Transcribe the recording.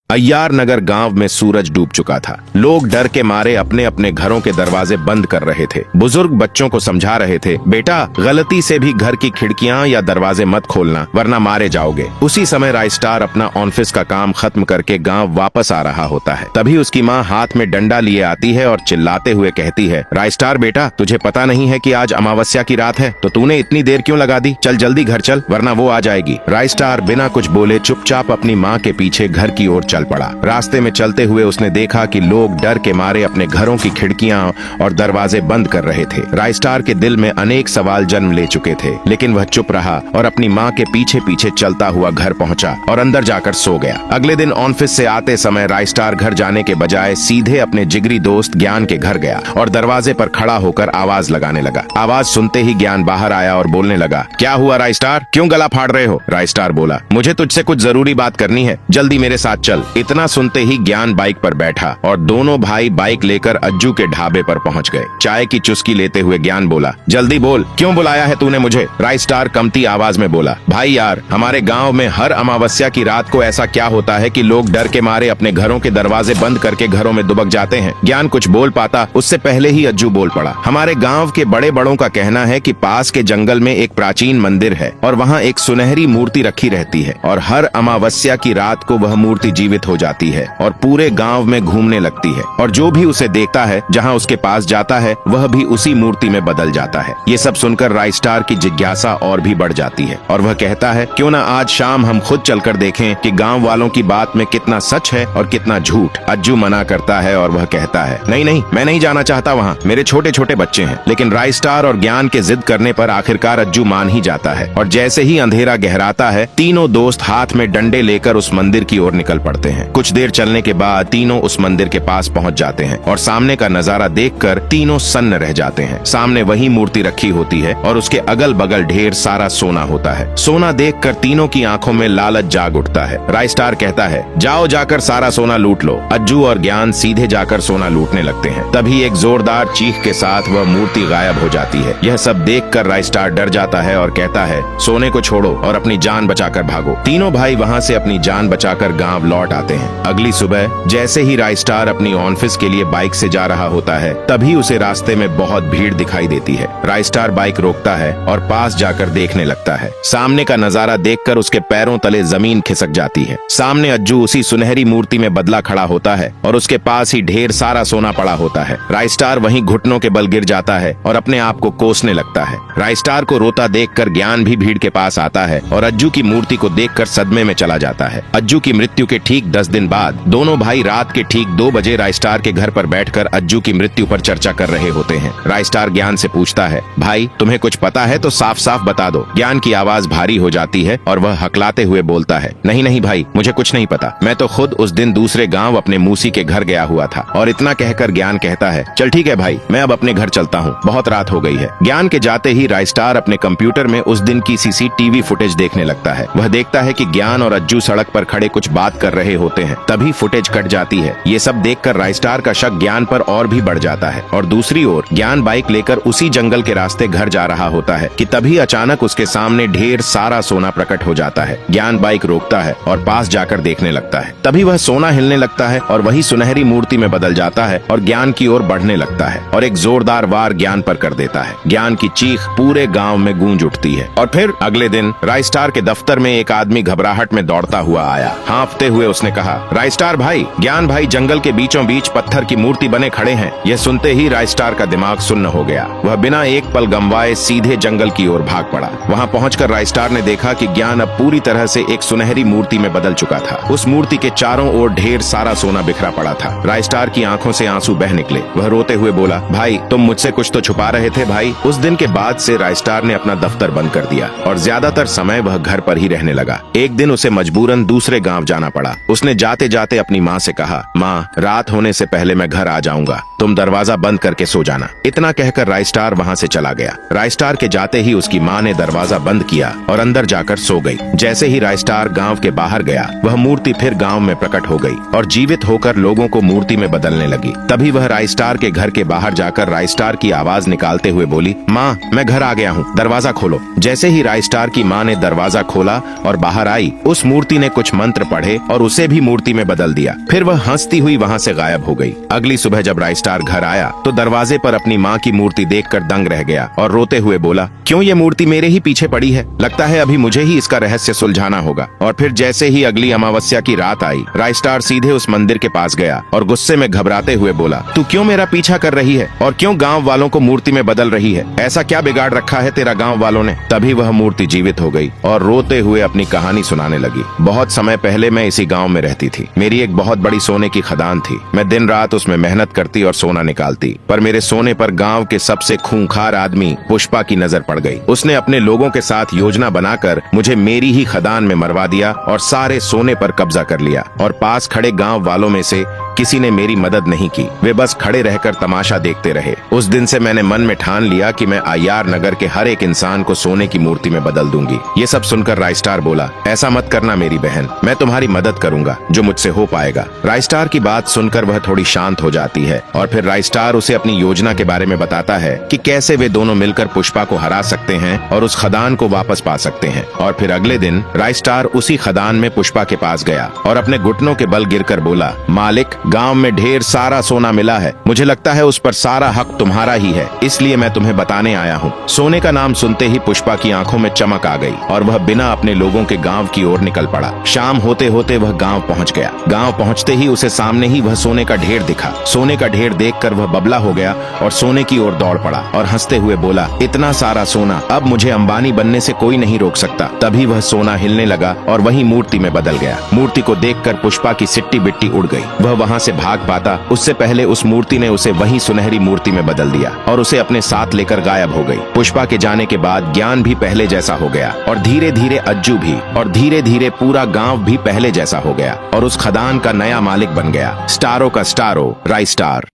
अय्यार नगर गांव में सूरज डूब चुका था। लोग डर के मारे अपने अपने घरों के दरवाजे बंद कर रहे थे। बुजुर्ग बच्चों को समझा रहे थे, बेटा गलती से भी घर की खिड़कियां या दरवाजे मत खोलना वरना मारे जाओगे। उसी समय राइस्टार अपना ऑफिस का काम खत्म करके गांव वापस आ रहा होता है। तभी उसकी माँ हाथ में डंडा लिए आती है और चिल्लाते हुए कहती है, राइस्टार बेटा, तुझे पता नहीं है कि आज अमावस्या की रात है, तो तूने इतनी देर क्यों लगा दी? चल जल्दी घर चल वरना वो आ जाएगी। राइस्टार बिना कुछ बोले चुपचाप अपनी माँ के पीछे घर की ओर चल पड़ा। रास्ते में चलते हुए उसने देखा कि लोग डर के मारे अपने घरों की खिड़कियां और दरवाजे बंद कर रहे थे। राइस्टार के दिल में अनेक सवाल जन्म ले चुके थे, लेकिन वह चुप रहा और अपनी माँ के पीछे पीछे चलता हुआ घर पहुंचा और अंदर जाकर सो गया। अगले दिन ऑफिस से आते समय राइस्टार घर जाने के बजाय सीधे अपने जिगरी दोस्त ज्ञान के घर गया और दरवाजे पर खड़ा होकर आवाज लगाने लगा। आवाज सुनते ही ज्ञान बाहर आया और बोलने लगा, क्या हुआ राइस्टार, क्यों गला फाड़ रहे हो? राइस्टार बोला, मुझे तुझसे कुछ जरूरी बात करनी है, जल्दी मेरे साथ चल। इतना सुनते ही ज्ञान बाइक पर बैठा और दोनों भाई बाइक लेकर अज्जू के ढाबे पर पहुंच गए। चाय की चुस्की लेते हुए ज्ञान बोला, जल्दी बोल, क्यों बुलाया है तूने मुझे? राइस्टार कमती आवाज में बोला, भाई यार, हमारे गांव में हर अमावस्या की रात को ऐसा क्या होता है कि लोग डर के मारे अपने घरों के दरवाजे बंद करके घरों में दुबक जाते हैं। ज्ञान कुछ बोल पाता उससे पहले ही अज्जू बोल पड़ा, हमारे गाँव के बड़े बड़ों का कहना है कि पास के जंगल में एक प्राचीन मंदिर है और वहाँ एक सुनहरी मूर्ति रखी रहती है और हर अमावस्या की रात को वह मूर्ति जीवित हो जाती है और पूरे गांव में घूमने लगती है और जो भी उसे देखता है, जहां उसके पास जाता है, वह भी उसी मूर्ति में बदल जाता है। ये सब सुनकर राइस्टार की जिज्ञासा और भी बढ़ जाती है और वह कहता है, क्यों ना आज शाम हम खुद चलकर देखें कि गांव वालों की बात में कितना सच है और कितना झूठ। अज्जू मना करता है और वह कहता है, नहीं नहीं, मैं नहीं जाना चाहता वहाँ, मेरे छोटे छोटे बच्चे हैं। लेकिन राइस्टार और ज्ञान के जिद करने पर आखिरकार अज्जू मान ही जाता है और जैसे ही अंधेरा गहराता है, तीनों दोस्त हाथ में डंडे लेकर उस मंदिर की ओर निकल पड़ते हैं। कुछ देर चलने के बाद तीनों उस मंदिर के पास पहुंच जाते हैं और सामने का नजारा देखकर तीनों सन्न रह जाते हैं। सामने वही मूर्ति रखी होती है और उसके अगल बगल ढेर सारा सोना होता है। सोना देखकर तीनों की आंखों में लालच जाग उठता है। राइस्टार कहता है, जाओ जाकर सारा सोना लूट लो। अज्जू और ज्ञान सीधे जाकर सोना लूटने लगते हैं। तभी एक जोरदार चीख के साथ वह मूर्ति गायब हो जाती है। यह सब देखकर राइस्टार डर जाता है और कहता है, सोने को छोड़ो और अपनी जान बचाकर भागो। तीनों भाई वहाँ से अपनी जान बचाकर गाँव लौट आते हैं। अगली सुबह जैसे ही राइस्टार अपनी ऑफिस के लिए बाइक से जा रहा होता है, तभी उसे रास्ते में बहुत भीड़ दिखाई देती है। राइस्टार बाइक रोकता है और पास जाकर देखने लगता है। सामने का नजारा देखकर उसके पैरों तले जमीन खिसक जाती है। सामने अज्जू उसी सुनहरी मूर्ति में बदला खड़ा होता है और उसके पास ही ढेर सारा सोना पड़ा होता है। राइस्टार वहीं घुटनों के बल गिर जाता है और अपने आप को कोसने लगता है। राइस्टार को रोता देखकर ज्ञान भी भीड़ के पास आता है और अज्जू की मूर्ति को देखकर सदमे में चला जाता है। अज्जू की मृत्यु के ठीक 10 दिन बाद दोनों भाई रात के ठीक 2 बजे राइस्टार के घर पर बैठकर अज्जू की मृत्यु पर चर्चा कर रहे होते हैं। राइस्टार ज्ञान से पूछता है, भाई तुम्हें कुछ पता है तो साफ साफ बता दो। ज्ञान की आवाज भारी हो जाती है और वह हकलाते हुए बोलता है, नहीं नहीं भाई, मुझे कुछ नहीं पता, मैं तो खुद उस दिन दूसरे गांव अपने मूसी के घर गया हुआ था। और इतना कहकर ज्ञान कहता है, चल ठीक है भाई, मैं अब अपने घर चलता हूँ, बहुत रात हो गई है। ज्ञान के जाते ही राइस्टार अपने कंप्यूटर में उस दिन की सीसीटीवी फुटेज देखने लगता है। वह देखता है कि ज्ञान और अज्जू सड़क पर खड़े कुछ बात कर रहे होते हैं। तभी फुटेज कट जाती है। ये सब देखकर राइस्टार का शक ज्ञान पर और भी बढ़ जाता है और दूसरी ओर ज्ञान बाइक लेकर उसी जंगल के रास्ते घर जा रहा होता है कि तभी अचानक उसके सामने ढेर सारा सोना प्रकट हो जाता है। ज्ञान बाइक रोकता है और पास जाकर देखने लगता है। तभी वह सोना हिलने लगता है और वही सुनहरी मूर्ति में बदल जाता है और ज्ञान की ओर बढ़ने लगता है और एक जोरदार वार ज्ञान पर कर देता है। ज्ञान की चीख पूरे गाँव में गूंज उठती है। और फिर अगले दिन राइस्टार के दफ्तर में एक आदमी घबराहट में दौड़ता हुआ आया। हाँफते हुए उसने कहा, राइस्टार भाई, ज्ञान भाई जंगल के बीचों बीच पत्थर की मूर्ति बने खड़े हैं। यह सुनते ही राइस्टार का दिमाग सुन्न हो गया। वह बिना एक पल गंवाए सीधे जंगल की ओर भाग पड़ा। वहां पहुंचकर राइस्टार ने देखा कि ज्ञान अब पूरी तरह से एक सुनहरी मूर्ति में बदल चुका था। उस मूर्ति के चारों ओर ढेर सारा सोना बिखरा पड़ा था। राइस्टार की आंखों से आंसू बह निकले। वह रोते हुए बोला, भाई तुम मुझसे कुछ तो छुपा रहे थे भाई। उस दिन के बाद से राइस्टार ने अपना दफ्तर बंद कर दिया और ज्यादातर समय वह घर पर ही रहने लगा। एक दिन उसे मजबूरन दूसरे गाँव जाना पड़ा। उसने जाते जाते अपनी माँ से कहा, माँ रात होने से पहले मैं घर आ जाऊंगा, तुम दरवाजा बंद करके सो जाना। इतना कहकर राइस्टार वहाँ से चला गया। राइस्टार के जाते ही उसकी माँ ने दरवाजा बंद किया और अंदर जाकर सो गई। जैसे ही राइस्टार गांव के बाहर गया, वह मूर्ति फिर गांव में प्रकट हो गई और जीवित होकर लोगों को मूर्ति में बदलने लगी। तभी वह राइस्टार के घर के बाहर जाकर राइस्टार की आवाज निकालते हुए बोली, माँ मैं घर आ गया हूँ, दरवाजा खोलो। जैसे ही राइस्टार की माँ ने दरवाजा खोला और बाहर आई, उस मूर्ति ने कुछ मंत्र पढ़े और उसी उसे भी मूर्ति में बदल दिया। फिर वह हंसती हुई वहाँ से गायब हो गई। अगली सुबह जब राइस्टार घर आया तो दरवाजे पर अपनी माँ की मूर्ति देखकर दंग रह गया और रोते हुए बोला, क्यों ये मूर्ति मेरे ही पीछे पड़ी है? लगता है अभी मुझे ही इसका रहस्य सुलझाना होगा। और फिर जैसे ही अगली अमावस्या की रात आई, राइस्टार सीधे उस मंदिर के पास गया और गुस्से में घबराते हुए बोला, तू क्यों मेरा पीछा कर रही है और क्यों गांव वालों को मूर्ति में बदल रही है? ऐसा क्या बिगाड़ रखा है तेरा गांव वालों ने? तभी वह मूर्ति जीवित हो गई और रोते हुए अपनी कहानी सुनाने लगी। बहुत समय पहले मैं इसी गांव में रहती थी। मेरी एक बहुत बड़ी सोने की खदान थी। मैं दिन रात उसमें मेहनत करती और सोना निकालती, पर मेरे सोने पर गांव के सबसे खूंखार आदमी पुष्पा की नजर पड़ गई। उसने अपने लोगों के साथ योजना बनाकर मुझे मेरी ही खदान में मरवा दिया और सारे सोने पर कब्जा कर लिया। और पास खड़े गांव वालों में से किसी ने मेरी मदद नहीं की, वे बस खड़े रहकर तमाशा देखते रहे। उस दिन से मैंने मन में ठान लिया कि मैं अय्यार नगर के हर एक इंसान को सोने की मूर्ति में बदल दूंगी। ये सब सुनकर राइस्टार बोला, ऐसा मत करना मेरी बहन, मैं तुम्हारी मदद करूंगा जो मुझसे हो पाएगा। राइस्टार की बात सुनकर वह थोड़ी शांत हो जाती है और फिर राइस्टार उसे अपनी योजना के बारे में बताता है कि कैसे वे दोनों मिलकर पुष्पा को हरा सकते हैं और उस खदान को वापस पा सकते हैं। और फिर अगले दिन राइस्टार उसी खदान में पुष्पा के पास गया और अपने घुटनों के बल गिरकर बोला, मालिक, गांव में ढेर सारा सोना मिला है। मुझे लगता है उस पर सारा हक तुम्हारा ही है, इसलिए मैं तुम्हें बताने आया हूँ। सोने का नाम सुनते ही पुष्पा की आंखों में चमक आ गई और वह बिना अपने लोगों के गांव की ओर निकल पड़ा। शाम होते होते वह गांव पहुंच गया। गांव पहुंचते ही उसे सामने ही वह सोने का ढेर दिखा। सोने का ढेर देखकर वह बबला हो गया और सोने की ओर दौड़ पड़ा और हंसते हुए बोला, इतना सारा सोना, अब मुझे अंबानी बनने से कोई नहीं रोक सकता। तभी वह सोना हिलने लगा और वही मूर्ति में बदल गया। मूर्ति को देखकर पुष्पा की सिट्टी बिट्टी उड़ गई। वह वहाँ से भाग पाता उससे पहले उस मूर्ति ने उसे वही सुनहरी मूर्ति में बदल दिया और उसे अपने साथ लेकर गायब हो गई। पुष्पा के जाने के बाद ज्ञान भी पहले जैसा हो गया और धीरे धीरे अज्जू भी, और धीरे धीरे पूरा गांव भी पहले जैसा हो गया और उस खदान का नया मालिक बन गया। स्टारों का स्टारो राइस्टार।